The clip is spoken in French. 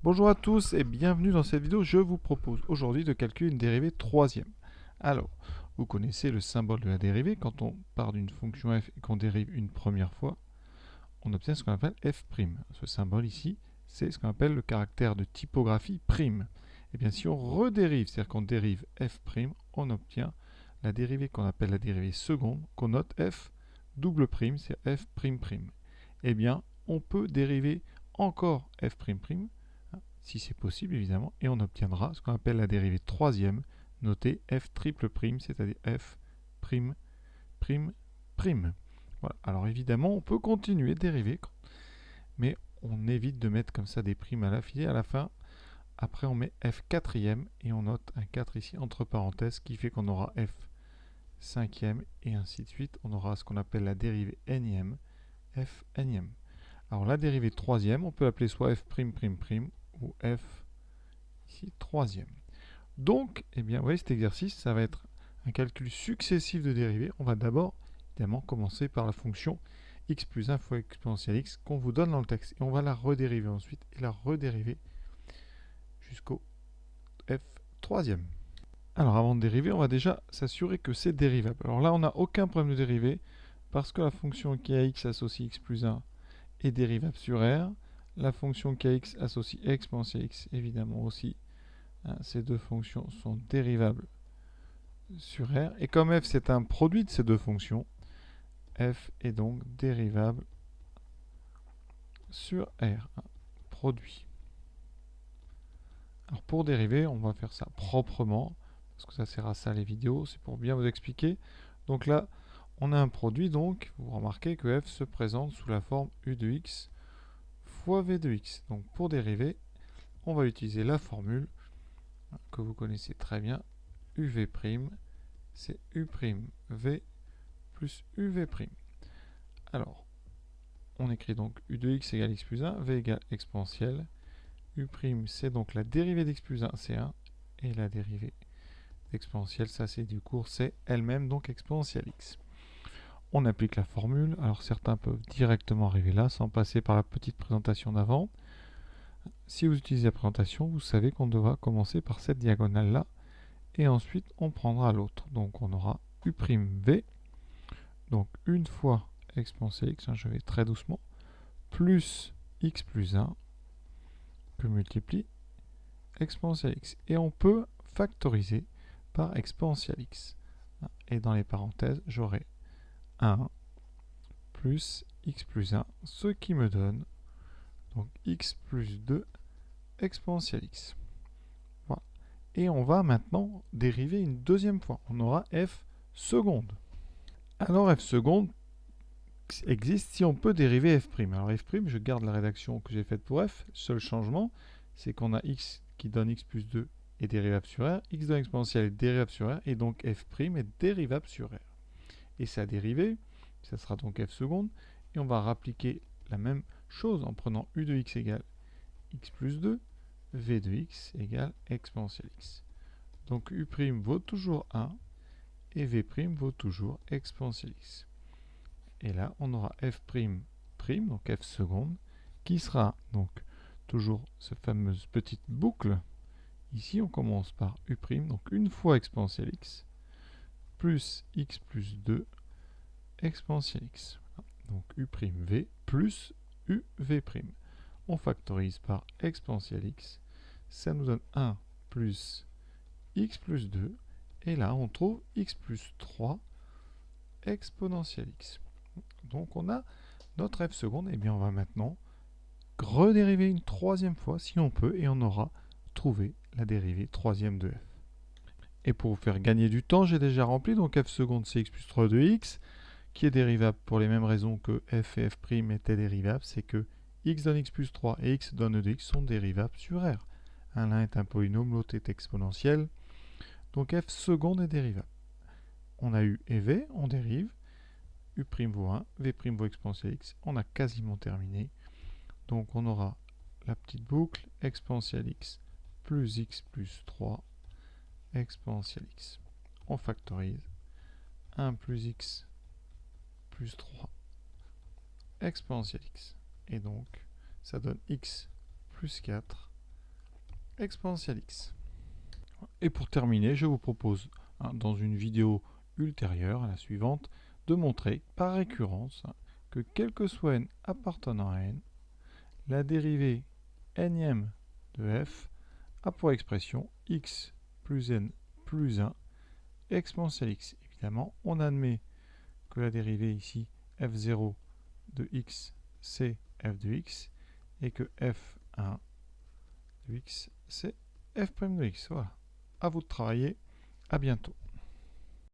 Bonjour à tous et bienvenue dans cette vidéo. Je vous propose aujourd'hui de calculer une dérivée troisième. Alors, vous connaissez le symbole de la dérivée. Quand on part d'une fonction f et qu'on dérive une première fois, on obtient ce qu'on appelle f'. Ce symbole ici, c'est ce qu'on appelle le caractère de typographie prime. Et bien si on redérive, c'est-à-dire qu'on dérive f', on obtient la dérivée qu'on appelle la dérivée seconde, qu'on note f double prime, c'est f''. Eh bien, on peut dériver encore f'', si c'est possible évidemment, et on obtiendra ce qu'on appelle la dérivée troisième, notée f triple prime, c'est-à-dire f prime prime prime. Voilà. Alors évidemment, on peut continuer de dériver, mais on évite de mettre comme ça des primes à l'affilée. À la fin, après on met f quatrième et on note un 4 ici entre parenthèses, qui fait qu'on aura f cinquième et ainsi de suite. On aura ce qu'on appelle la dérivée énième, f énième. Alors la dérivée troisième, on peut l'appeler soit f''' ou f ici troisième. Donc, eh bien, vous voyez, cet exercice, ça va être un calcul successif de dérivées. On va d'abord, évidemment, commencer par la fonction x plus 1 fois exponentielle x qu'on vous donne dans le texte. Et on va la redériver ensuite et la redériver jusqu'au f troisième. Alors, avant de dériver, on va déjà s'assurer que c'est dérivable. Alors là, on n'a aucun problème de dériver parce que la fonction qui a x associe x plus 1 est dérivable sur r. La fonction kx associe exponentielle x, évidemment aussi. Ces deux fonctions sont dérivables sur r. Et comme f c'est un produit de ces deux fonctions, f est donc dérivable sur r. Produit. Alors pour dériver, on va faire ça proprement, parce que ça sert à ça les vidéos, c'est pour bien vous expliquer. Donc là, on a un produit, donc vous remarquez que f se présente sous la forme u de x fois v de x. Donc pour dériver, on va utiliser la formule que vous connaissez très bien, uv', c'est u' v plus uv'. Alors, on écrit donc u de x égale x plus 1, v égale exponentielle. U' c'est donc la dérivée d'x plus 1, c'est 1, et la dérivée d'exponentielle, ça c'est du cours, c'est elle-même donc exponentielle x. On applique la formule, alors certains peuvent directement arriver là, sans passer par la petite présentation d'avant. Si vous utilisez la présentation, vous savez qu'on devra commencer par cette diagonale-là, et ensuite on prendra l'autre. Donc on aura u'v, donc une fois exponentielle x, je vais très doucement, plus x plus 1, que multiplie exponentielle x. Et on peut factoriser par exponentielle x. Et dans les parenthèses, j'aurai 1 plus x plus 1, ce qui me donne donc x plus 2 exponentielle x. Voilà. Et on va maintenant dériver une deuxième fois. On aura f seconde. Alors f seconde existe si on peut dériver f'. Alors f', je garde la rédaction que j'ai faite pour f. Seul changement, c'est qu'on a x qui donne x plus 2 est dérivable sur r, x donne exponentielle est dérivable sur r, et donc f' est dérivable sur r. Et sa dérivée, ça sera donc f seconde, et on va rappliquer la même chose en prenant u de x égale x plus 2, v de x égale exponentielle x. Donc u' vaut toujours 1, et v' vaut toujours exponentielle x. Et là, on aura f', donc f seconde, qui sera donc toujours cette fameuse petite boucle. Ici, on commence par u', donc une fois exponentielle x, plus x plus 2 exponentielle x. Donc u'v plus uv'. On factorise par exponentielle x. Ça nous donne 1 plus x plus 2. Et là, on trouve x plus 3 exponentielle x. Donc on a notre f seconde. Et bien on va maintenant redériver une troisième fois si on peut. Et on aura trouvé la dérivée troisième de f. Et pour vous faire gagner du temps, j'ai déjà rempli. Donc f seconde c'est x plus 3 de x, qui est dérivable pour les mêmes raisons que f et f' étaient dérivables. C'est que x donne x plus 3 et x donne e de x sont dérivables sur r. L'un est un polynôme, l'autre est exponentiel. Donc f seconde est dérivable. On a u et v, on dérive. U' vaut 1, v' vaut exponentielle x. On a quasiment terminé. Donc on aura la petite boucle, exponentielle x plus x plus 3 exponentielle x. On factorise. 1 plus x plus 3 exponentielle x. Et donc, ça donne x plus 4 exponentielle x. Et pour terminer, je vous propose, dans une vidéo ultérieure à la suivante, de montrer par récurrence que quel que soit n appartenant à n, la dérivée nème de f a pour expression x plus n plus 1 exponentielle x. Évidemment, on admet que la dérivée ici, f0 de x, c'est f de x, et que f1 de x, c'est f' de x. Voilà. À vous de travailler. À bientôt.